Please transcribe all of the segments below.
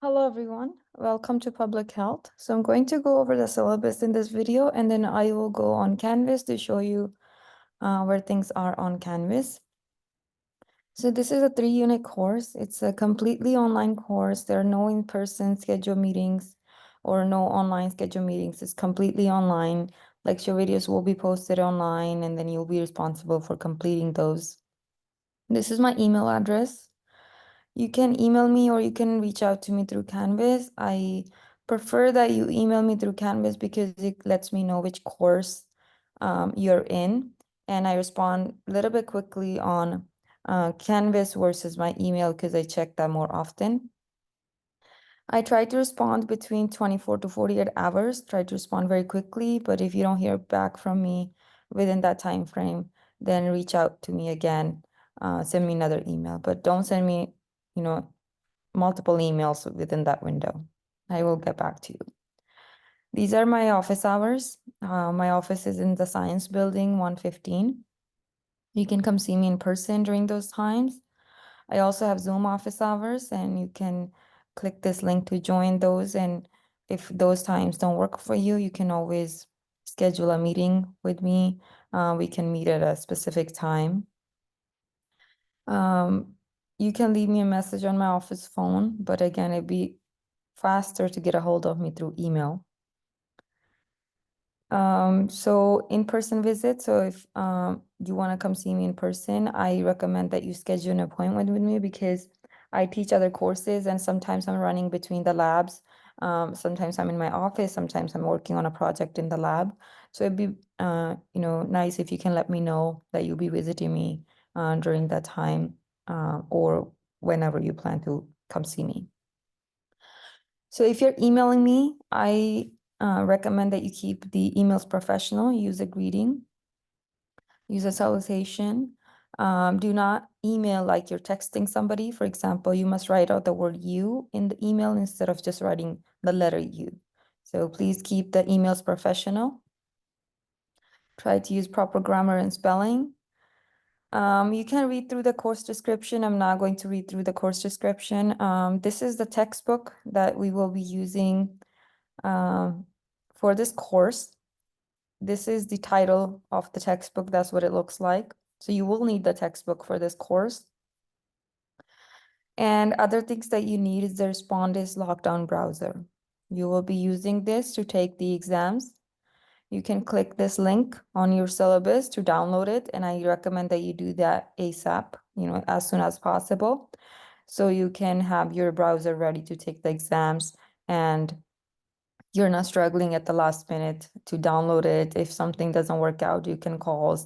Hello everyone, welcome to Public Health. So I'm going to go over the syllabus in this video and then I will go on Canvas to show you where things are on Canvas. So this is a 3-unit course. It's a completely online course. There are no in-person scheduled meetings or no online scheduled meetings. It's completely online. Lecture videos will be posted online and then you'll be responsible for completing those. This is my email address. You can email me or you can reach out to me through Canvas. I prefer that you email me through Canvas because it lets me know which course you're in. And I respond a little bit quickly on Canvas versus my email because I check that more often. I try to respond between 24 to 48 hours, try to respond very quickly, but if you don't hear back from me within that time frame, then reach out to me again, send me another email, but don't send me, multiple emails within that window. I will get back to you. These are my office hours. My office is in the Science Building 115. You can come see me in person during those times. I also have Zoom office hours, and you can click this link to join those. And if those times don't work for you, you can always schedule a meeting with me. We can meet at a specific time. You can leave me a message on my office phone, but again, it'd be faster to get a hold of me through email. So in-person visit. So if you want to come see me in person, I recommend that you schedule an appointment with me because I teach other courses and sometimes I'm running between the labs. Sometimes I'm in my office, sometimes I'm working on a project in the lab. So it'd be nice if you can let me know that you'll be visiting me during that time or whenever you plan to come see me. So if you're emailing me, I recommend that you keep the emails professional, use a greeting, use a salutation. Do not email like you're texting somebody. For example, you must write out the word you in the email instead of just writing the letter U. So please keep the emails professional. Try to use proper grammar and spelling. You can read through the course description. I'm not going to read through the course description. This is the textbook that we will be using for this course. This is the title of the textbook. That's what it looks like. So you will need the textbook for this course. And other things that you need is the Respondus Lockdown browser. You will be using this to take the exams. You can click this link on your syllabus to download it, and I recommend that you do that ASAP, as soon as possible, so you can have your browser ready to take the exams and you're not struggling at the last minute to download it. If something doesn't work out, you can call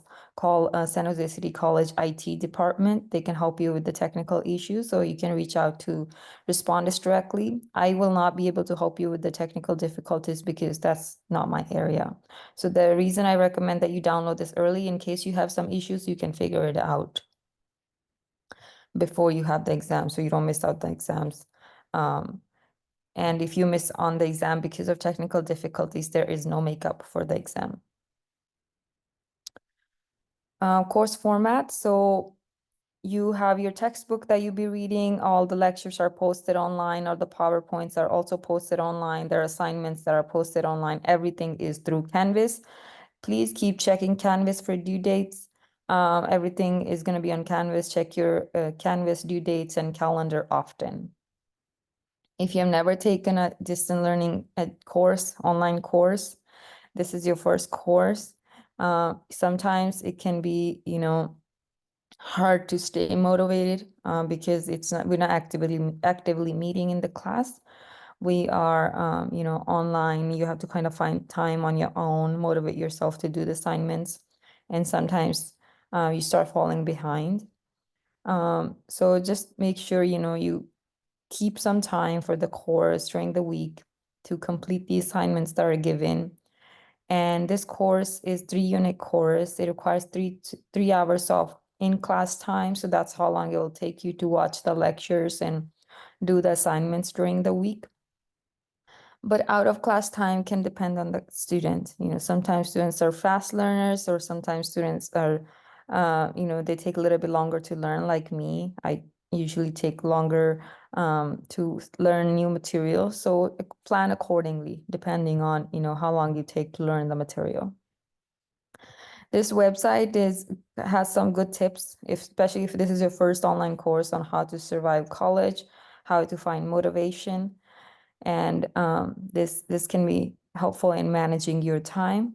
San Jose City College IT department. They can help you with the technical issues, so you can reach out to Respondus directly. I will not be able to help you with the technical difficulties because that's not my area. So the reason I recommend that you download this early, in case you have some issues, you can figure it out before you have the exam, so you don't miss out the exams. And if you miss on the exam because of technical difficulties, there is no makeup for the exam. Course format. So you have your textbook that you'll be reading. All the lectures are posted online, or the PowerPoints are also posted online. There are assignments that are posted online. Everything is through Canvas. Please keep checking Canvas for due dates. Everything is going to be on Canvas. Check your Canvas due dates and calendar often. If you have never taken a distance learning course, online course, this is your first course. Sometimes it can be, hard to stay motivated because we're not actively meeting in the class. We are, online. You have to kind of find time on your own, motivate yourself to do the assignments, and sometimes you start falling behind. So just make sure, you keep some time for the course during the week to complete the assignments that are given. And this course is 3-unit course. It requires 3 hours of in-class time. So that's how long it will take you to watch the lectures and do the assignments during the week. But out of class time can depend on the student. Sometimes students are fast learners, or sometimes students are, they take a little bit longer to learn, like me. usually take longer to learn new material. So plan accordingly, depending on, how long you take to learn the material. This website has some good tips, especially if this is your first online course on how to survive college, how to find motivation, and this can be helpful in managing your time.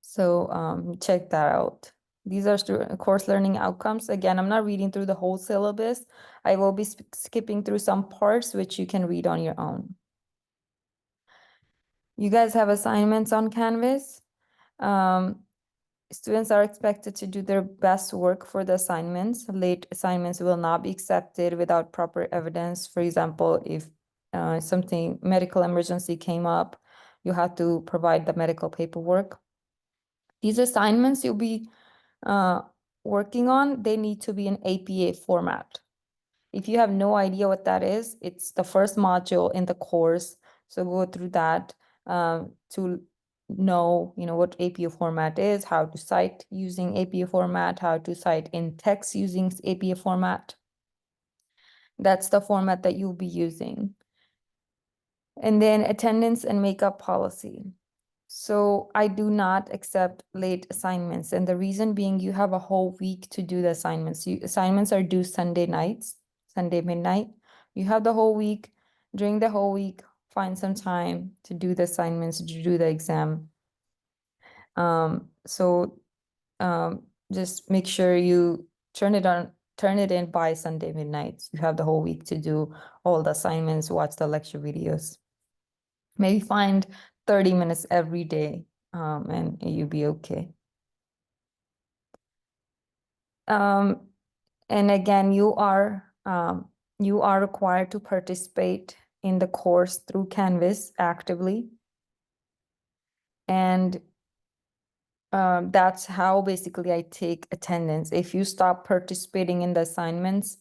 So check that out. These are course learning outcomes. Again, I'm not reading through the whole syllabus. I will be skipping through some parts which you can read on your own. You guys have assignments on Canvas. Students are expected to do their best work for the assignments. Late assignments will not be accepted without proper evidence. For example, if something medical emergency came up, you have to provide the medical paperwork. These assignments you'll be working on, they need to be in APA format. If you have no idea what that is, it's the first module in the course. So go through that to know, what APA format is, how to cite using APA format, how to cite in text using APA format. That's the format that you'll be using. And then attendance and makeup policy. So I do not accept late assignments. And the reason being, you have a whole week to do the assignments. Assignments are due Sunday nights, Sunday midnight. You have the whole week. During the whole week, find some time to do the assignments, to do the exam. Just make sure you turn it in by Sunday midnight. You have the whole week to do all the assignments, watch the lecture videos. Maybe find 30 minutes every day, and you'll be okay. And again, you are required to participate in the course through Canvas actively. And that's how basically I take attendance. If you stop participating in the assignments,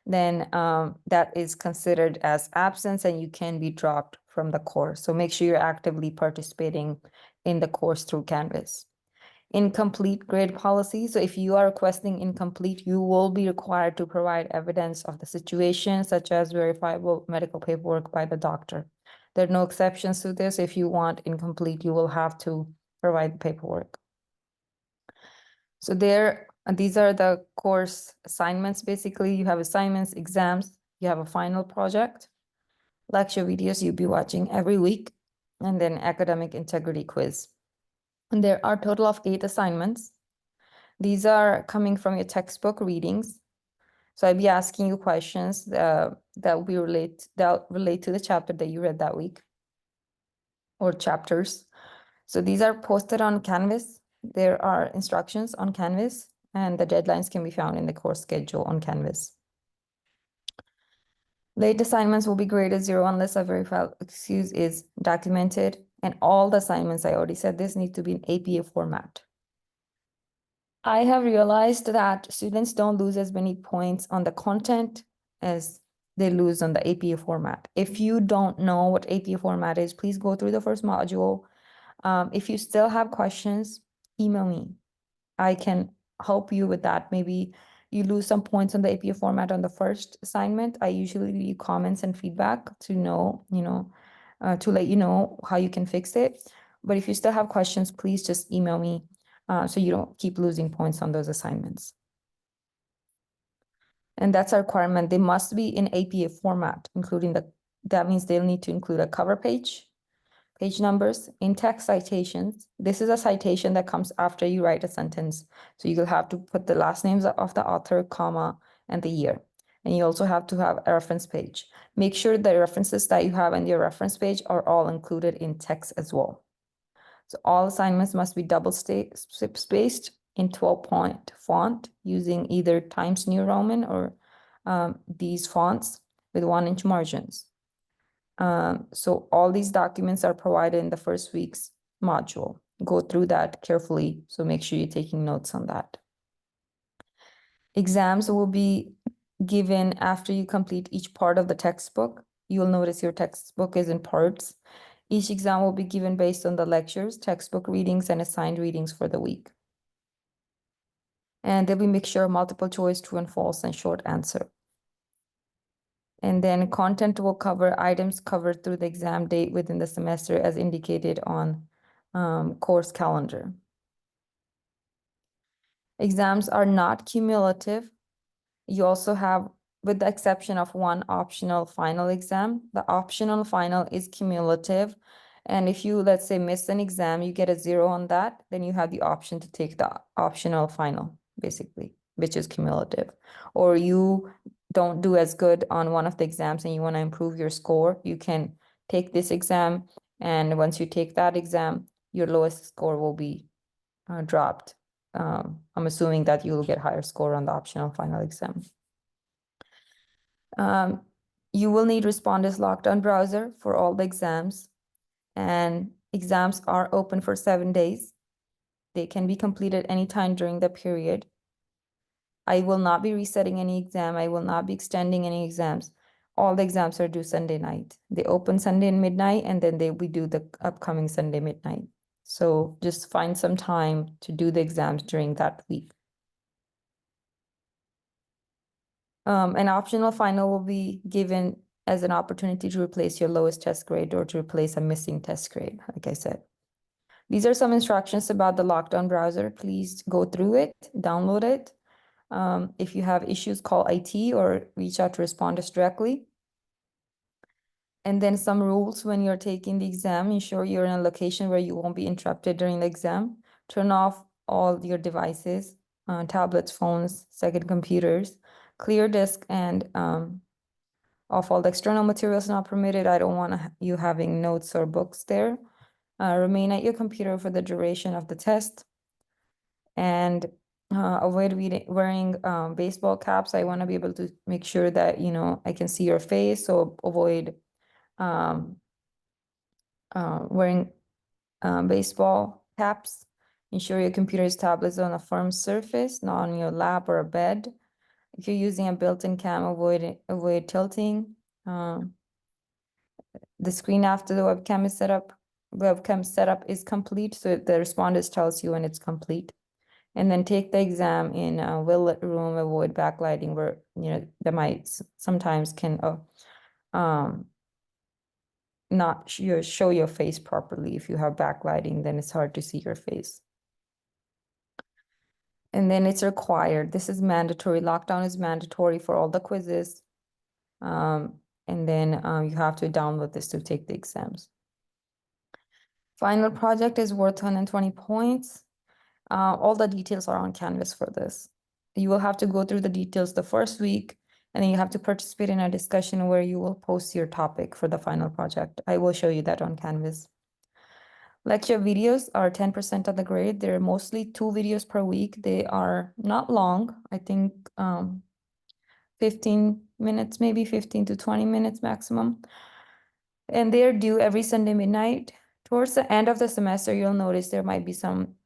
then that is considered as absence and you can be dropped from the course. So make sure you're actively participating in the course through Canvas. Incomplete grade policy. So if you are requesting incomplete, you will be required to provide evidence of the situation, such as verifiable medical paperwork by the doctor. There are no exceptions to this. If you want incomplete, you will have to provide the paperwork. So these are the course assignments. Basically, you have assignments, exams, you have a final project, lecture videos you'll be watching every week, and then academic integrity quiz. And there are a total of 8 assignments. These are coming from your textbook readings. So I'll be asking you questions that relate to the chapter that you read that week, or chapters. So these are posted on Canvas. There are instructions on Canvas, and the deadlines can be found in the course schedule on Canvas. Late assignments will be graded 0 unless a verified excuse is documented. And all the assignments, I already said this, need to be in APA format. I have realized that students don't lose as many points on the content as they lose on the APA format. If you don't know what APA format is, please go through the first module. If you still have questions, email me. I can help you with that. Maybe you lose some points on the APA format on the first assignment. I usually leave comments and feedback to know, to let you know how you can fix it. But if you still have questions, please just email me so you don't keep losing points on those assignments. And that's a requirement. They must be in APA format, including that means they'll need to include a cover page, page numbers, in-text citations. This is a citation that comes after you write a sentence. So you'll have to put the last names of the author, comma, and the year. And you also have to have a reference page. Make sure the references that you have in your reference page are all included in text as well. So all assignments must be double spaced in 12-point font using either Times New Roman or these fonts with 1-inch margins. So all these documents are provided in the first week's module. Go through that carefully, so make sure you're taking notes on that. Exams will be given after you complete each part of the textbook. You'll notice your textbook is in parts. Each exam will be given based on the lectures, textbook readings, and assigned readings for the week. And there'll be a mixture of multiple choice, true and false, and short answer. And then content will cover items covered through the exam date within the semester as indicated on course calendar. Exams are not cumulative. You also have, with the exception of one optional final exam, the optional final is cumulative. And if you, let's say, miss an exam, you get a 0 on that, then you have the option to take the optional final, basically, which is cumulative. Or you don't do as good on one of the exams and you want to improve your score, you can take this exam. And once you take that exam, your lowest score will be dropped. I'm assuming that you will get higher score on the optional final exam. You will need Respondus Lockdown browser for all the exams, and exams are open for 7 days. They can be completed anytime during the period. I will not be resetting any exam. I will not be extending any exams. All the exams are due Sunday night. They open Sunday midnight, and then we do the upcoming Sunday midnight. So just find some time to do the exams during that week. An optional final will be given as an opportunity to replace your lowest test grade or to replace a missing test grade, like I said. These are some instructions about the Lockdown browser. Please go through it, download it. If you have issues, call IT or reach out to Respondus directly. And then some rules when you're taking the exam. Ensure you're in a location where you won't be interrupted during the exam. Turn off all your devices, tablets, phones, second computers. Clear disk and off all the external materials not permitted. I don't want you having notes or books there. Remain at your computer for the duration of the test. And avoid wearing baseball caps. I want to be able to make sure that, I can see your face. So avoid wearing baseball caps. Ensure your computer's tablet is on a firm surface, not on your lap or a bed. If you're using a built-in cam, avoid tilting. The screen after the webcam setup is complete, so the Respondus tells you when it's complete. And then take the exam in a well-lit room. Avoid backlighting, where that might sometimes can not show your face properly. If you have backlighting, then it's hard to see your face. And then it's required. This is mandatory. Lockdown is mandatory for all the quizzes. And then you have to download this to take the exams. Final project is worth 120 points. All the details are on Canvas for this. You will have to go through the details the first week, and then you have to participate in a discussion where you will post your topic for the final project. I will show you that on Canvas. Lecture videos are 10% of the grade. They're mostly 2 videos per week. They are not long. I think 15 minutes, maybe 15 to 20 minutes maximum. And they're due every Sunday midnight. Towards the end of the semester, you'll notice there might be some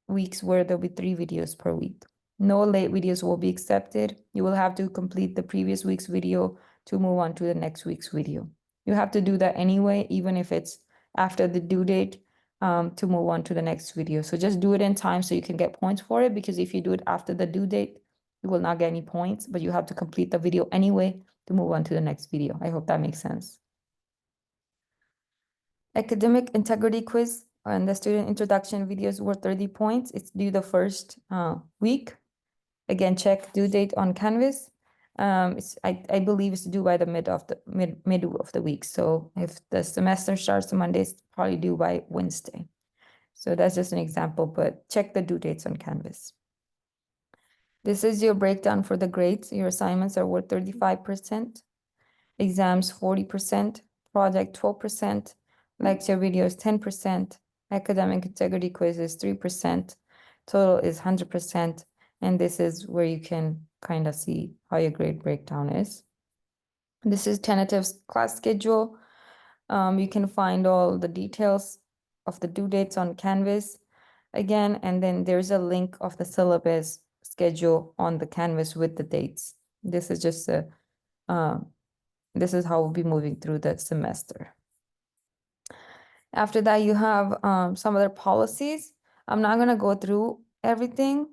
weeks where there'll be 3 videos per week. No late videos will be accepted. You will have to complete the previous week's video to move on to the next week's video. You have to do that anyway, even if it's after the due date, to move on to the next video. So just do it in time so you can get points for it, because if you do it after the due date, you will not get any points, but you have to complete the video anyway to move on to the next video. I hope that makes sense. Academic integrity quiz and the student introduction videos were 30 points. It's due the first week. Again, check due date on Canvas. I believe it's due by the mid of the week. So if the semester starts on Monday, it's probably due by Wednesday. So that's just an example, but check the due dates on Canvas. This is your breakdown for the grades. Your assignments are worth 35%, exams 40%, project 12%, lecture videos 10%, academic integrity quizzes 3%, total is 100%. And this is where you can kind of see how your grade breakdown is. This is tentative class schedule. You can find all the details of the due dates on Canvas again, and then there's a link of the syllabus schedule on the Canvas with the dates. This is just this is how we'll be moving through the semester. After that, you have some other policies. I'm not going to go through everything.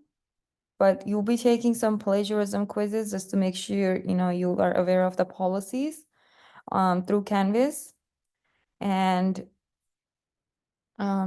but you'll be taking some plagiarism quizzes just to make sure, you are aware of the policies through Canvas. And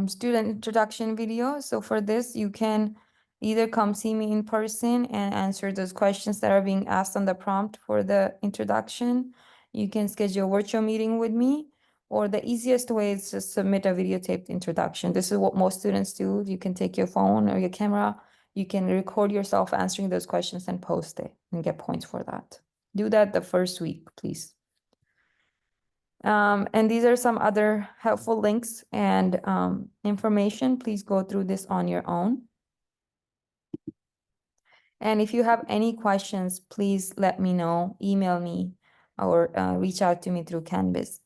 student introduction video. So for this, you can either come see me in person and answer those questions that are being asked on the prompt for the introduction. You can schedule a virtual meeting with me, or the easiest way is just submit a videotaped introduction. This is what most students do. You can take your phone or your camera, you can record yourself answering those questions and post it and get points for that. Do that the first week, please. And these are some other helpful links and information. Please go through this on your own. And if you have any questions, please let me know, email me, or reach out to me through Canvas.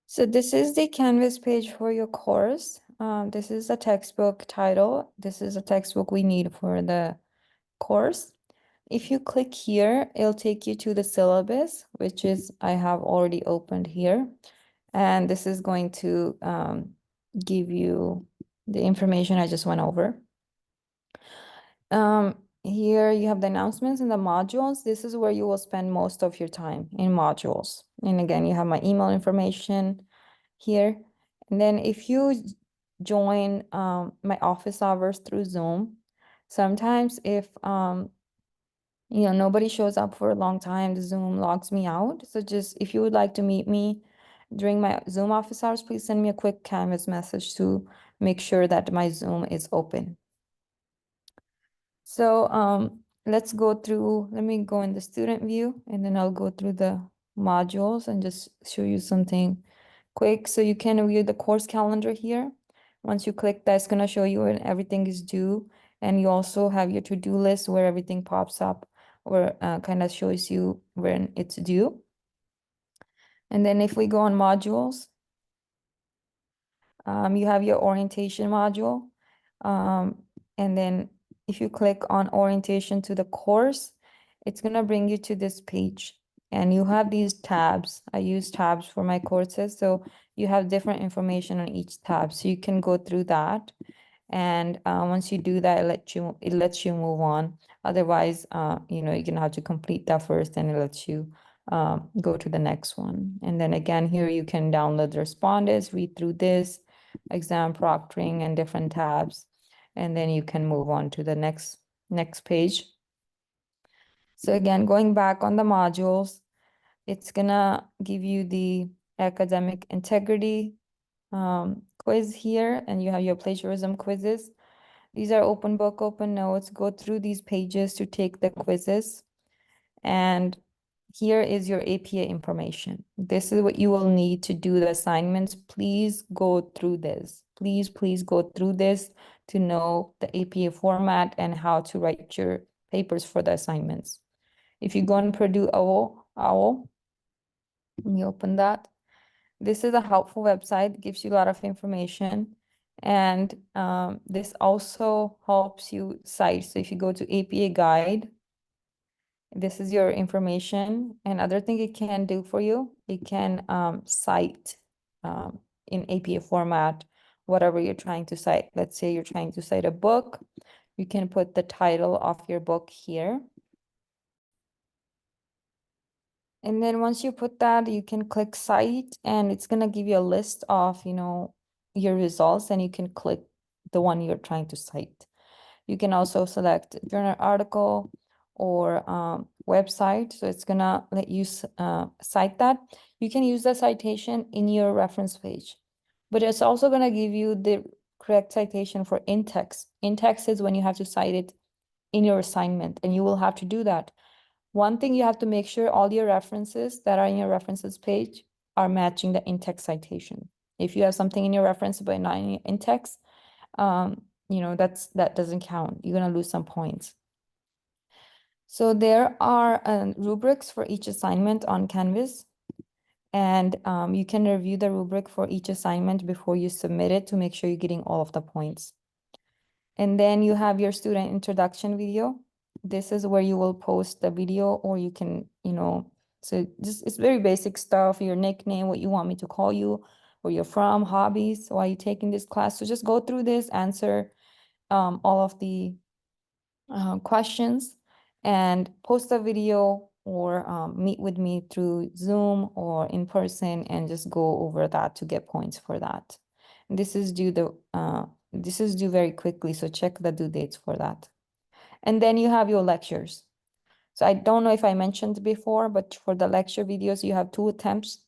So this is the Canvas page for your course. This is a textbook title. This is a textbook we need for the course. If you click here, it'll take you to the syllabus, which is I have already opened here. And this is going to give you the information I just went over. Here you have the announcements and the modules. This is where you will spend most of your time in modules. And again, you have my email information here. And then if you join my office hours through Zoom, sometimes if nobody shows up for a long time, the Zoom logs me out. So just if you would like to meet me during my Zoom office hours, please send me a quick Canvas message to make sure that my Zoom is open. So let's go through, let me go in the student view, and then I'll go through the modules and just show you something quick. So you can view the course calendar here. Once you click that, it's going to show you when everything is due. And you also have your to-do list where everything pops up, or kind of shows you when it's due. And then if we go on modules, you have your orientation module. And then if you click on orientation to the course, it's going to bring you to this page. And you have these tabs. I use tabs for my courses. So you have different information on each tab. So you can go through that. And once you do that, it lets you move on. Otherwise, you're gonna have to complete that first, and it lets you go to the next one. And then again, here you can download the respondents, read through this, exam proctoring and different tabs, and then you can move on to the next page. So again, going back on the modules, it's gonna give you the academic integrity quiz here, and you have your plagiarism quizzes. These are open book, open notes. Go through these pages to take the quizzes. And here is your APA information. This is what you will need to do the assignments. Please go through this. Please go through this to know the APA format and how to write your papers for the assignments. If you go on Purdue OWL, let me open that. This is a helpful website, gives you a lot of information. And this also helps you cite. So if you go to APA guide, this is your information. And other thing it can do for you, it can cite in APA format, whatever you're trying to cite. Let's say you're trying to cite a book. You can put the title of your book here. And then once you put that, you can click cite, and it's going to give you a list of, your results, and you can click the one you're trying to cite. You can also select journal article or website. So it's going to let you cite that. You can use the citation in your reference page, but it's also going to give you the correct citation for in-text. In-text is when you have to cite it in your assignment, and you will have to do that. One thing you have to make sure all your references that are in your references page are matching the in-text citation. If you have something in your reference but not in your in-text, that doesn't count. You're gonna lose some points. So there are rubrics for each assignment on Canvas, and you can review the rubric for each assignment before you submit it to make sure you're getting all of the points. And then you have your student introduction video. This is where you will post the video, or you can, so just it's very basic stuff, your nickname, what you want me to call you, where you're from, hobbies, why you taking this class. So just go through this, answer all of the questions, and post a video or meet with me through Zoom or in person and just go over that to get points for that. And this is due very quickly, so check the due dates for that. And then you have your lectures. So I don't know if I mentioned before, but for the lecture videos, you have 2 attempts.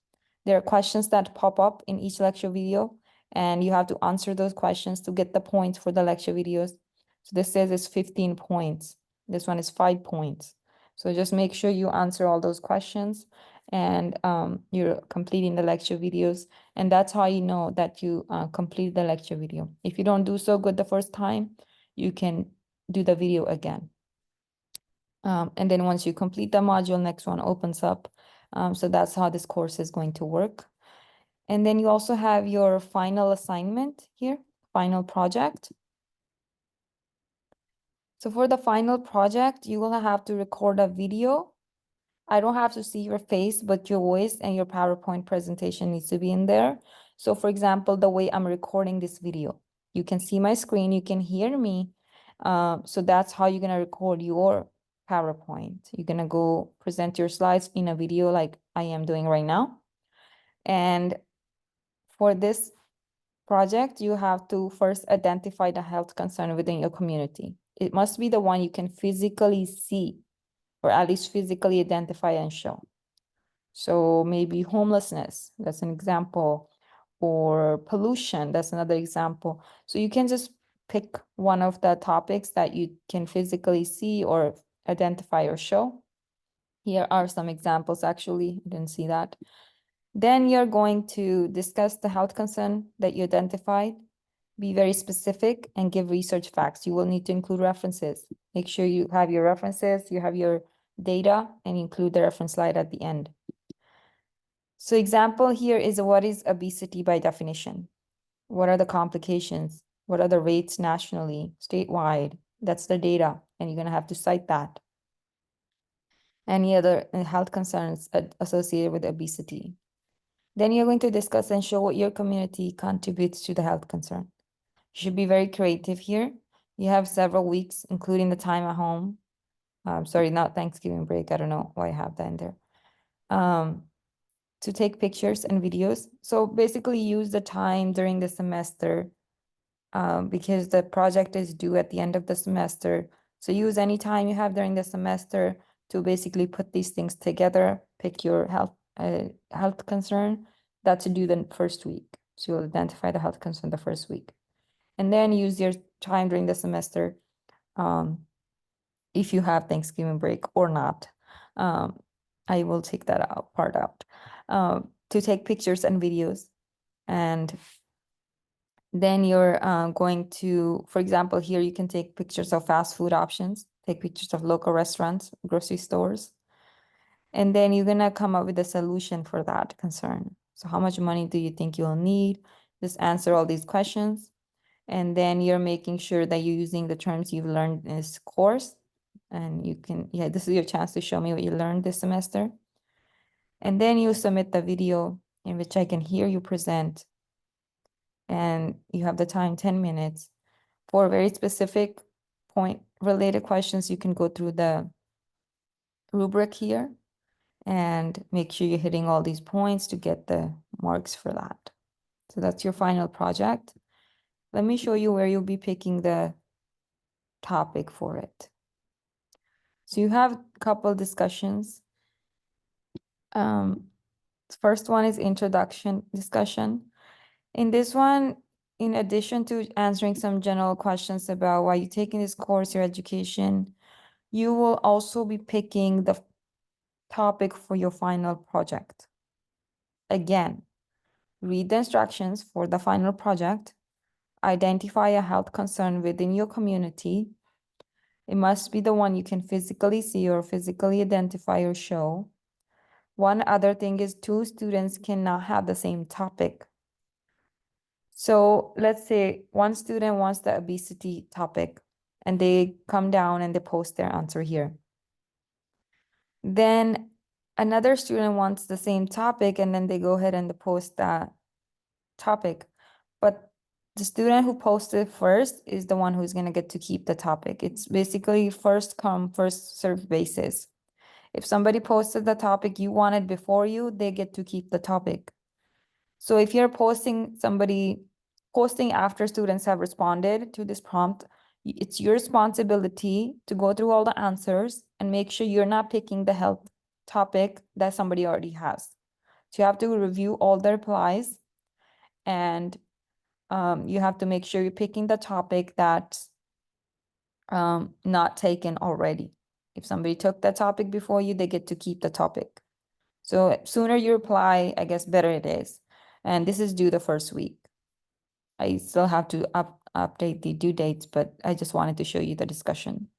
There are questions that pop up in each lecture video, and you have to answer those questions to get the points for the lecture videos. So this says it's 15 points. This one is 5 points. So just make sure you answer all those questions and you're completing the lecture videos. And that's how you know that you complete the lecture video. If you don't do so good the first time, you can do the video again. And then once you complete the module, next one opens up. So that's how this course is going to work. And then you also have your final assignment here, final project. So for the final project, you will have to record a video. I don't have to see your face, but your voice and your PowerPoint presentation needs to be in there. So for example, the way I'm recording this video, you can see my screen, you can hear me. So that's how you're gonna record your PowerPoint. You're gonna go present your slides in a video like I am doing right now. And for this project, you have to first identify the health concern within your community. It must be the one you can physically see, or at least physically identify and show. So maybe homelessness, that's an example, or pollution, that's another example. So you can just pick one of the topics that you can physically see or identify or show. Here are some examples, actually, I didn't see that. Then you're going to discuss the health concern that you identified. Be very specific and give research facts. You will need to include references. Make sure you have your references, you have your data, and include the reference slide at the end. So example here is, what is obesity by definition? What are the complications? What are the rates nationally, statewide? That's the data, and you're gonna have to cite that. Any other health concerns associated with obesity. Then you're going to discuss and show what your community contributes to the health concern. You should be very creative here. You have several weeks, including the time at home. Sorry, not Thanksgiving break. I don't know why I have that in there. To take pictures and videos. So basically use the time during the semester because the project is due at the end of the semester. So use any time you have during the semester to basically put these things together, pick your health concern. That's due the first week. So you'll identify the health concern the first week. And then use your time during the semester if you have Thanksgiving break or not. I will take that part out to take pictures and videos. And then you're going to, for example, here you can take pictures of fast food options, take pictures of local restaurants, grocery stores. And then you're gonna come up with a solution for that concern. So how much money do you think you'll need? Just answer all these questions. And then you're making sure that you're using the terms you've learned in this course. And you can, yeah, this is your chance to show me what you learned this semester. And then you submit the video in which I can hear you present. And you have the time, 10 minutes. For very specific point related questions, you can go through the rubric here and make sure you're hitting all these points to get the marks for that. So that's your final project. Let me show you where you'll be picking the topic for it. So you have a couple discussions. First one is introduction discussion. In this one, in addition to answering some general questions about why you're taking this course, your education, you will also be picking the topic for your final project. Again, read the instructions for the final project, identify a health concern within your community. It must be the one you can physically see or physically identify or show. One other thing is 2 students cannot have the same topic. So let's say one student wants the obesity topic and they come down and they post their answer here. Then another student wants the same topic and then they go ahead and they post that topic, but the student who posted first is the one who's going to get to keep the topic. It's basically first come, first serve basis. If somebody posted the topic you wanted before you, they get to keep the topic. So if you're posting after students have responded to this prompt, it's your responsibility to go through all the answers and make sure you're not picking the health topic that somebody already has. So you have to review all the replies, and you have to make sure you're picking the topic that's not taken already. If somebody took that topic before you, they get to keep the topic. So sooner you reply, I guess better it is. And this is due the first week. I still have to update the due dates, but I just wanted to show you the discussion.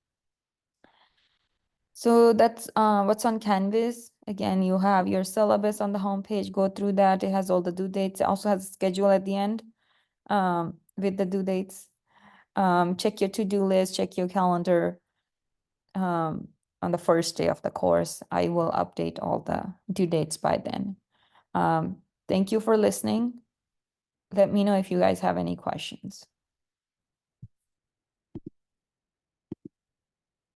So that's what's on Canvas. Again, you have your syllabus on the homepage. Go through that. It has all the due dates. It also has a schedule at the end with the due dates. Check your to-do list, check your calendar. On the first day of the course, I will update all the due dates by then. Thank you for listening. Let me know if you guys have any questions.